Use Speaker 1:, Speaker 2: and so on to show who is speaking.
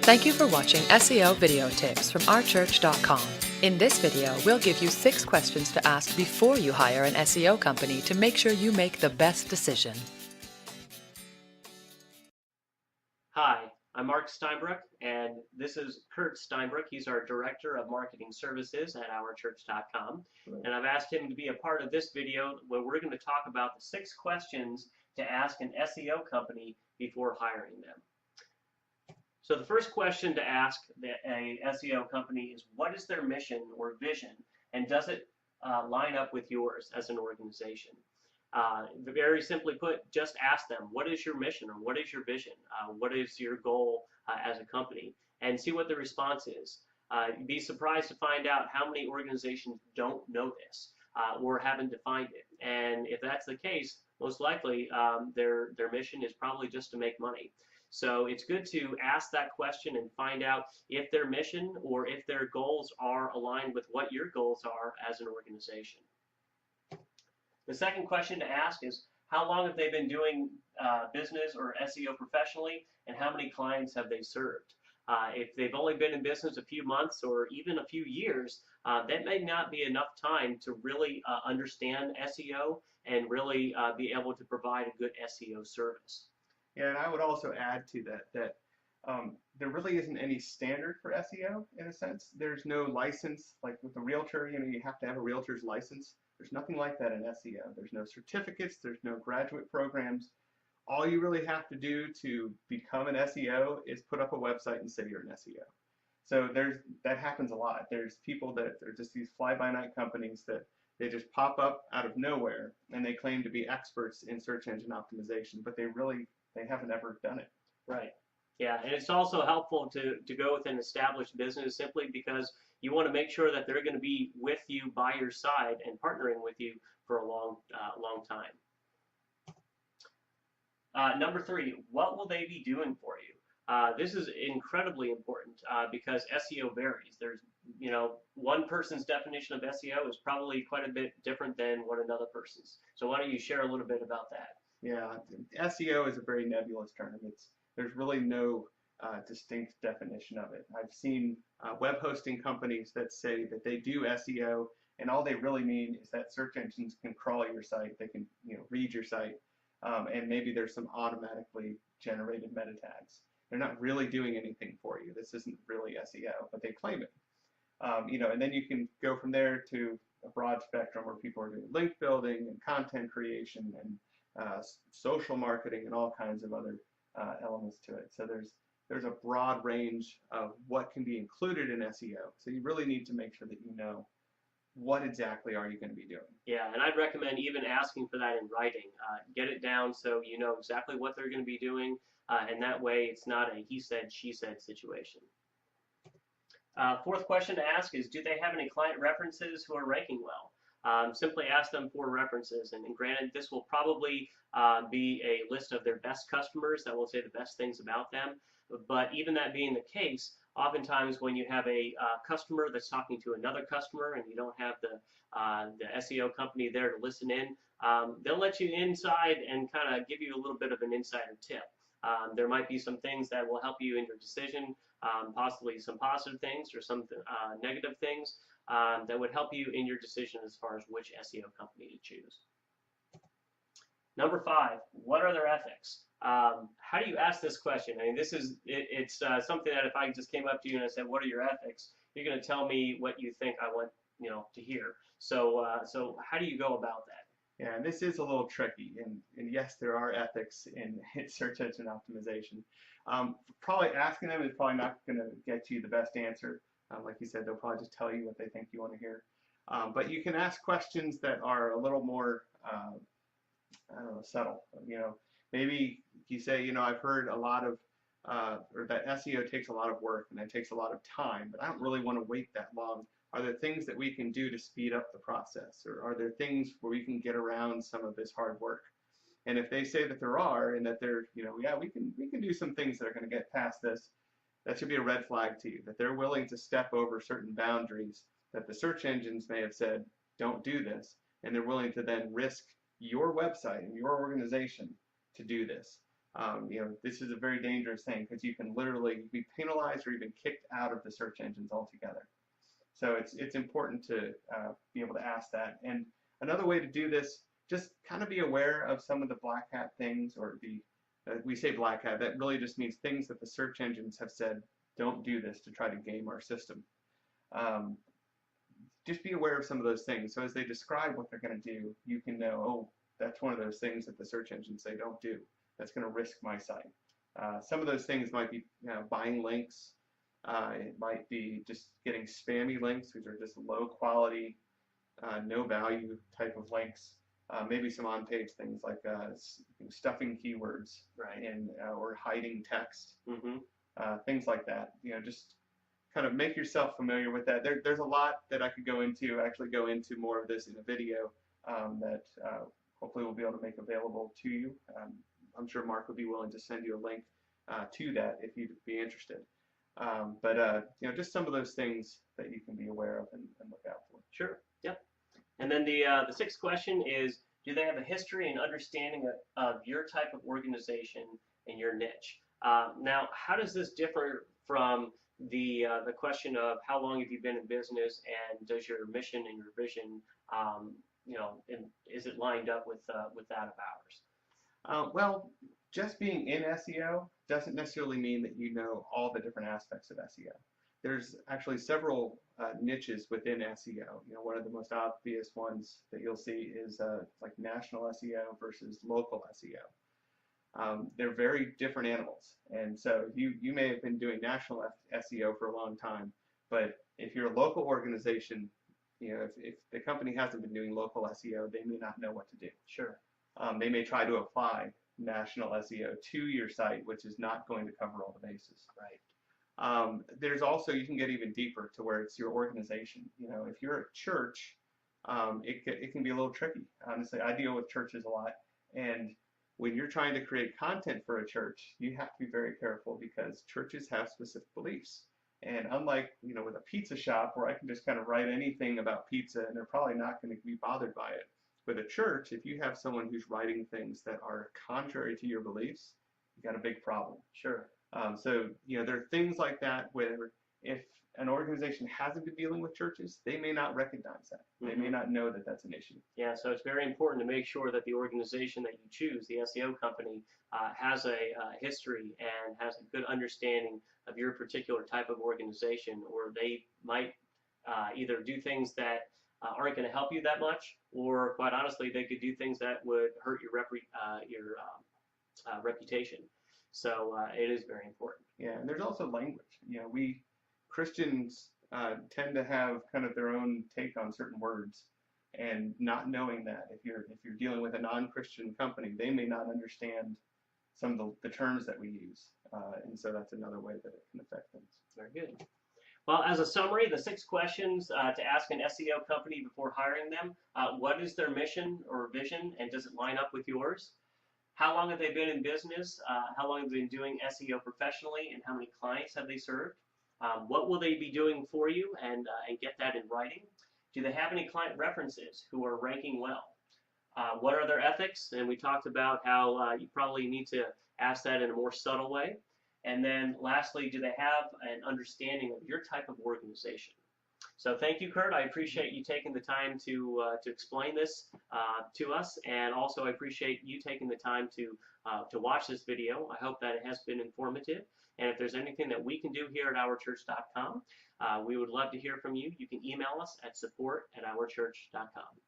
Speaker 1: Thank you for watching SEO video tips from OurChurch.com. In this video, we'll give you 6 questions to ask before you hire an SEO company to make sure you make the best decision.
Speaker 2: Hi, I'm Mark Steinbrook, and this is Kurt Steinbrook. He's our Director of Marketing Services at OurChurch.com, and I've asked him to be a part of this video where we're going to talk about the 6 questions to ask an SEO company before hiring them. So the first question to ask a SEO company is, what is their mission or vision, and does it line up with yours as an organization? Very simply put, just ask them, what is your mission or what is your vision? What is your goal as a company? And see what the response is. You'd be surprised to find out how many organizations don't know this or haven't defined it. And if that's the case, most likely their mission is probably just to make money. So it's good to ask that question and find out if their mission or if their goals are aligned with what your goals are as an organization. The second question to ask is, how long have they been doing business or SEO professionally, and how many clients have they served? If they've only been in business a few months or even a few years, that may not be enough time to really understand SEO and really be able to provide a good SEO service.
Speaker 3: Yeah, and I would also add to that there really isn't any standard for SEO in a sense. There's no license, like with a realtor, you have to have a realtor's license. There's nothing like that in SEO. There's no certificates, there's no graduate programs. All you really have to do to become an SEO is put up a website and say you're an SEO. So that happens a lot. There's people that are just these fly-by-night companies that they just pop up out of nowhere and they claim to be experts in search engine optimization, but they haven't ever done it.
Speaker 2: Right. Yeah, and it's also helpful to go with an established business simply because you want to make sure that they're going to be with you by your side and partnering with you for a long time. Number 3, what will they be doing for you? This is incredibly important because SEO varies. There's, one person's definition of SEO is probably quite a bit different than what another person's. So why don't you share a little bit about that?
Speaker 3: Yeah, SEO is a very nebulous term. There's really no distinct definition of it. I've seen web hosting companies that say that they do SEO, and all they really mean is that search engines can crawl your site, they can read your site, and maybe there's some automatically generated meta tags. They're not really doing anything for you. This isn't really SEO, but they claim it. And then you can go from there to a broad spectrum where people are doing link building and content creation and social marketing and all kinds of other elements to it. So there's a broad range of what can be included in SEO. So you really need to make sure that you know what exactly are you going to be doing.
Speaker 2: Yeah, and I'd recommend even asking for that in writing. Get it down so you know exactly what they're going to be doing, and that way it's not a he said, she said situation. Fourth question to ask is, do they have any client references who are ranking well? Simply ask them for references, and granted, this will probably be a list of their best customers that will say the best things about them. But even that being the case, oftentimes when you have a customer that's talking to another customer and you don't have the SEO company there to listen in, they'll let you inside and kind of give you a little bit of an insider tip. There might be some things that will help you in your decision, possibly some positive things or some negative things that would help you in your decision as far as which SEO company to choose. Number 5, what are their ethics? How do you ask this question? I mean, it's something that if I just came up to you and I said, what are your ethics? You're going to tell me what you think I want to hear. So how do you go about that?
Speaker 3: Yeah, and this is a little tricky, and yes, there are ethics in search engine optimization. Probably asking them is probably not going to get you the best answer. Like you said, they'll probably just tell you what they think you want to hear. But you can ask questions that are a little more, subtle. Maybe you say, I've heard a lot of, or that SEO takes a lot of work and it takes a lot of time, but I don't really want to wait that long. Are there things that we can do to speed up the process, or are there things where we can get around some of this hard work? And if they say that there are, and that they're, yeah, we can do some things that are going to get past this, that should be a red flag to you, that they're willing to step over certain boundaries that the search engines may have said, don't do this, and they're willing to then risk your website and your organization to do this. This is a very dangerous thing because you can literally be penalized or even kicked out of the search engines altogether. So it's important to be able to ask that. And another way to do this, just kind of be aware of some of the black hat things, or we say black hat, that really just means things that the search engines have said, don't do this to try to game our system. Just be aware of some of those things. So as they describe what they're going to do, you can know, oh, that's one of those things that the search engines say don't do. That's going to risk my site. Some of those things might be buying links. It might be just getting spammy links, which are just low quality, no value type of links. Maybe some on-page things like stuffing keywords,
Speaker 2: right,
Speaker 3: and or hiding text,
Speaker 2: mm-hmm.
Speaker 3: Things like that. Just kind of make yourself familiar with that. There's a lot that I could go into. Actually, go into more of this in a video that hopefully we'll be able to make available to you. I'm sure Mark would be willing to send you a link to that if you'd be interested. Just some of those things that you can be aware of and look out for.
Speaker 2: Sure. Yep. And then the sixth question is, do they have a history and understanding of your type of organization and your niche? Now, how does this differ from the question of how long have you been in business, and does your mission and your vision, and is it lined up with that of ours?
Speaker 3: Well, just being in SEO doesn't necessarily mean that you know all the different aspects of SEO. There's actually several niches within SEO. One of the most obvious ones that you'll see is like national SEO versus local SEO. They're very different animals, and so you may have been doing national SEO for a long time, but if you're a local organization, if the company hasn't been doing local SEO, they may not know what to do.
Speaker 2: Sure.
Speaker 3: They may try to apply national SEO to your site, which is not going to cover all the bases.
Speaker 2: Right.
Speaker 3: There's also, you can get even deeper to where it's your organization. If you're a church, it can be a little tricky. Honestly, I deal with churches a lot, and when you're trying to create content for a church, you have to be very careful because churches have specific beliefs. And unlike, with a pizza shop where I can just kind of write anything about pizza and they're probably not going to be bothered by it, with a church, if you have someone who's writing things that are contrary to your beliefs, you got a big problem.
Speaker 2: Sure.
Speaker 3: So there are things like that where if an organization hasn't been dealing with churches, they may not recognize that. They may not know that that's an issue.
Speaker 2: Yeah, so it's very important to make sure that the organization that you choose, the SEO company, has a history and has a good understanding of your particular type of organization, or they might either do things that aren't going to help you that much, or quite honestly, they could do things that would hurt your reputation. So it is very important.
Speaker 3: Yeah, and there's also language. We Christians tend to have kind of their own take on certain words, and not knowing that if you're dealing with a non-Christian company, they may not understand some of the terms that we use, and so that's another way that it can affect things.
Speaker 2: Very good. Well, as a summary, the 6 questions to ask an SEO company before hiring them: what is their mission or vision, and does it line up with yours? How long have they been in business? How long have they been doing SEO professionally, and how many clients have they served? What will they be doing for you, and get that in writing? Do they have any client references who are ranking well? What are their ethics? And we talked about how you probably need to ask that in a more subtle way. And then lastly, do they have an understanding of your type of organization? So thank you, Kurt. I appreciate you taking the time to explain this to us, and also I appreciate you taking the time to watch this video. I hope that it has been informative. And if there's anything that we can do here at OurChurch.com, we would love to hear from you. You can email us at support@OurChurch.com.